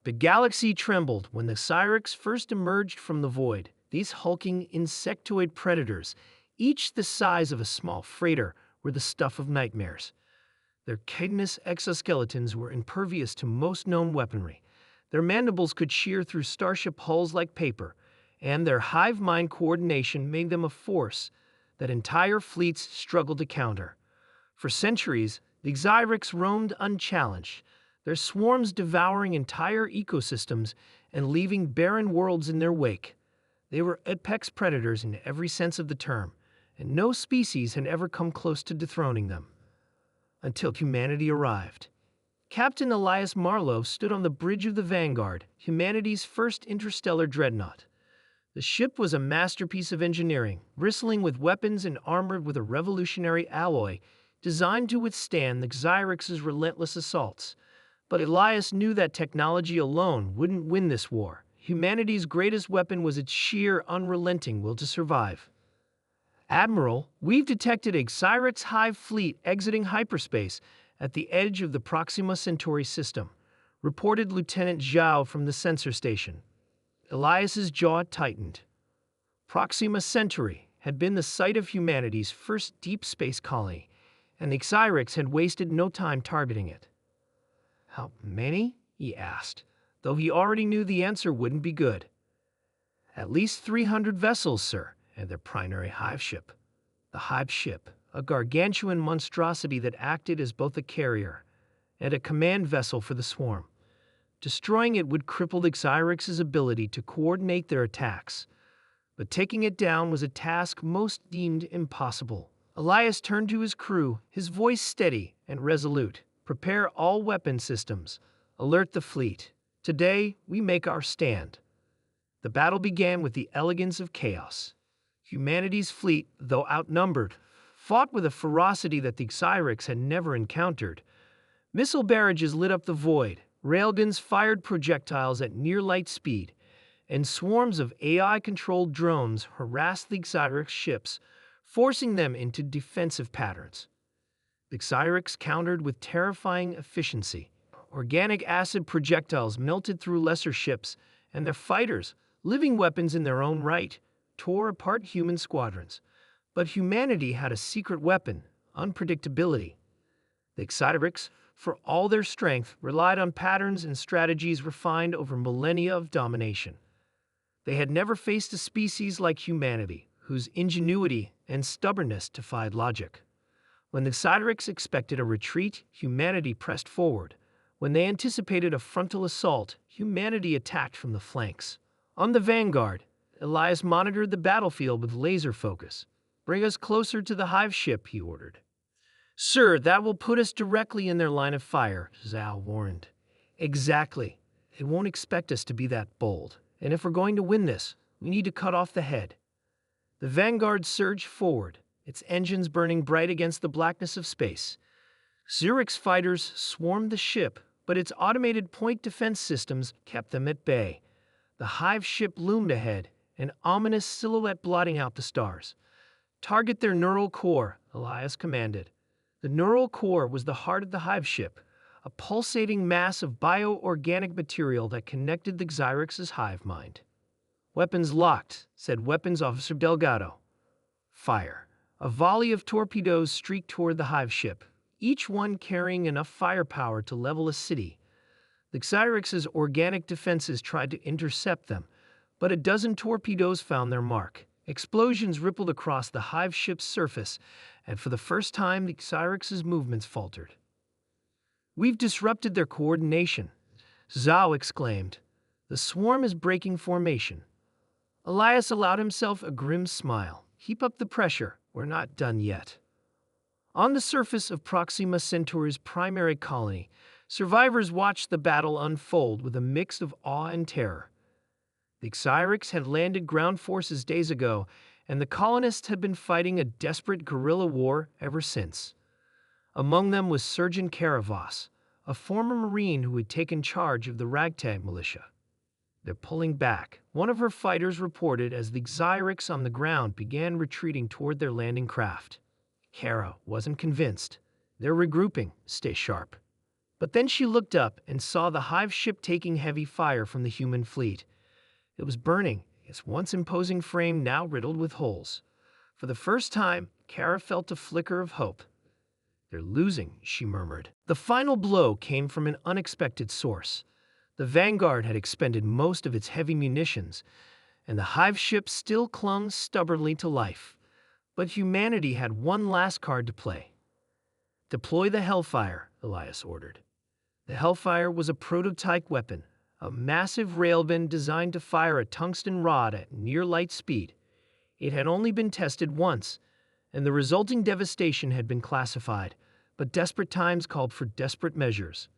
The galaxy trembled when the Cyrex first emerged from the void. These hulking insectoid predators, each the size of a small freighter, were the stuff of nightmares. Their chitinous exoskeletons were impervious to most known weaponry. Their mandibles could shear through starship hulls like paper, and their hive mind coordination made them a force that entire fleets struggled to counter. For centuries, the Xyrex roamed unchallenged, their swarms devouring entire ecosystems and leaving barren worlds in their wake. They were apex predators in every sense of the term, and no species had ever come close to dethroning them. Until humanity arrived. Captain Elias Marlowe stood on the bridge of the Vanguard, humanity's first interstellar dreadnought. The ship was a masterpiece of engineering, bristling with weapons and armored with a revolutionary alloy designed to withstand the Xyrex's relentless assaults. But Elias knew that technology alone wouldn't win this war. Humanity's greatest weapon was its sheer, unrelenting will to survive. Admiral, we've detected a Xyrex hive fleet exiting hyperspace at the edge of the Proxima Centauri system, reported Lieutenant Zhao from the sensor station. Elias's jaw tightened. Proxima Centauri had been the site of humanity's first deep space colony, and the Xyrex had wasted no time targeting it. How many? He asked, though he already knew the answer wouldn't be good. At least 300 vessels, sir, and their primary hive ship. The hive ship, a gargantuan monstrosity that acted as both a carrier and a command vessel for the swarm. Destroying it would cripple the Xyrex's ability to coordinate their attacks, but taking it down was a task most deemed impossible. Elias turned to his crew, his voice steady and resolute. Prepare all weapon systems. Alert the fleet. Today, we make our stand. The battle began with the elegance of chaos. Humanity's fleet, though outnumbered, fought with a ferocity that the Xyrex had never encountered. Missile barrages lit up the void, railguns fired projectiles at near-light speed, and swarms of AI-controlled drones harassed the Xyrex ships, forcing them into defensive patterns. The Xyrex countered with terrifying efficiency. Organic acid projectiles melted through lesser ships, and their fighters, living weapons in their own right, tore apart human squadrons. But humanity had a secret weapon: unpredictability. The Xyrex, for all their strength, relied on patterns and strategies refined over millennia of domination. They had never faced a species like humanity, whose ingenuity and stubbornness defied logic. When the Xyrex expected a retreat, humanity pressed forward. When they anticipated a frontal assault, humanity attacked from the flanks. On the Vanguard, Elias monitored the battlefield with laser focus. "Bring us closer to the hive ship," he ordered. "Sir, that will put us directly in their line of fire," Zhao warned. "Exactly. They won't expect us to be that bold. And if we're going to win this, we need to cut off the head." The Vanguard surged forward, its engines burning bright against the blackness of space. Xyrex fighters swarmed the ship, but its automated point defense systems kept them at bay. The hive ship loomed ahead, an ominous silhouette blotting out the stars. "Target their neural core," Elias commanded. The neural core was the heart of the hive ship, a pulsating mass of bioorganic material that connected the Xyrex's hive mind. "Weapons locked," said Weapons Officer Delgado. "Fire." A volley of torpedoes streaked toward the hive ship, each one carrying enough firepower to level a city. The Xyrex's organic defenses tried to intercept them, but a dozen torpedoes found their mark. Explosions rippled across the hive ship's surface, and for the first time the Xyrex's movements faltered. "We've disrupted their coordination," Zhao exclaimed. "The swarm is breaking formation." Elias allowed himself a grim smile. "Keep up the pressure. We're not done yet." On the surface of Proxima Centauri's primary colony, survivors watched the battle unfold with a mix of awe and terror. The Xyrex had landed ground forces days ago, and the colonists had been fighting a desperate guerrilla war ever since. Among them was Surgeon Caravas, a former Marine who had taken charge of the ragtag militia. "They're pulling back," one of her fighters reported as the Xyrex on the ground began retreating toward their landing craft. Kara wasn't convinced. "They're regrouping. Stay sharp." But then she looked up and saw the hive ship taking heavy fire from the human fleet. It was burning, its once imposing frame now riddled with holes. For the first time, Kara felt a flicker of hope. "They're losing," she murmured. The final blow came from an unexpected source. The Vanguard had expended most of its heavy munitions, and the hive ship still clung stubbornly to life. But humanity had one last card to play. "Deploy the Hellfire," Elias ordered. The Hellfire was a prototype weapon, a massive railgun designed to fire a tungsten rod at near light speed. It had only been tested once, and the resulting devastation had been classified, but desperate times called for desperate measures.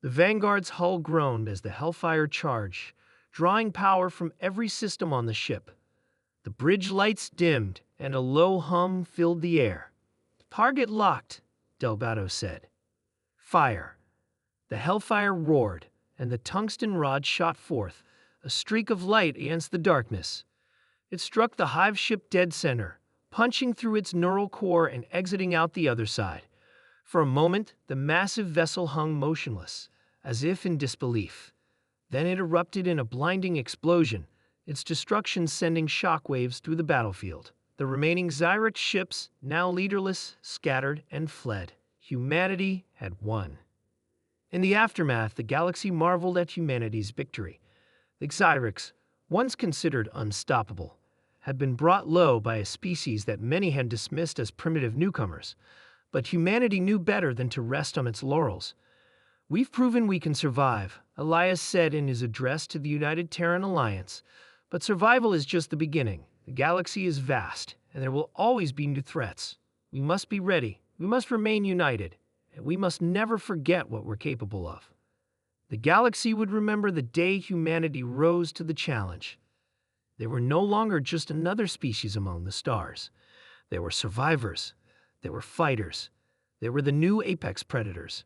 The Vanguard's hull groaned as the Hellfire charged, drawing power from every system on the ship. The bridge lights dimmed, and a low hum filled the air. "Target locked," Delgado said. "Fire." The Hellfire roared, and the tungsten rod shot forth, a streak of light against the darkness. It struck the hive ship dead center, punching through its neural core and exiting out the other side. For a moment, the massive vessel hung motionless, as if in disbelief. Then it erupted in a blinding explosion, its destruction sending shockwaves through the battlefield. The remaining Xyrex ships, now leaderless, scattered and fled. Humanity had won. In the aftermath, the galaxy marveled at humanity's victory. The Xyrex, once considered unstoppable, had been brought low by a species that many had dismissed as primitive newcomers. But humanity knew better than to rest on its laurels. "We've proven we can survive," Elias said in his address to the United Terran Alliance. "But survival is just the beginning. The galaxy is vast, and there will always be new threats. We must be ready, we must remain united, and we must never forget what we're capable of." The galaxy would remember the day humanity rose to the challenge. They were no longer just another species among the stars. They were survivors. They were fighters. They were the new apex predators.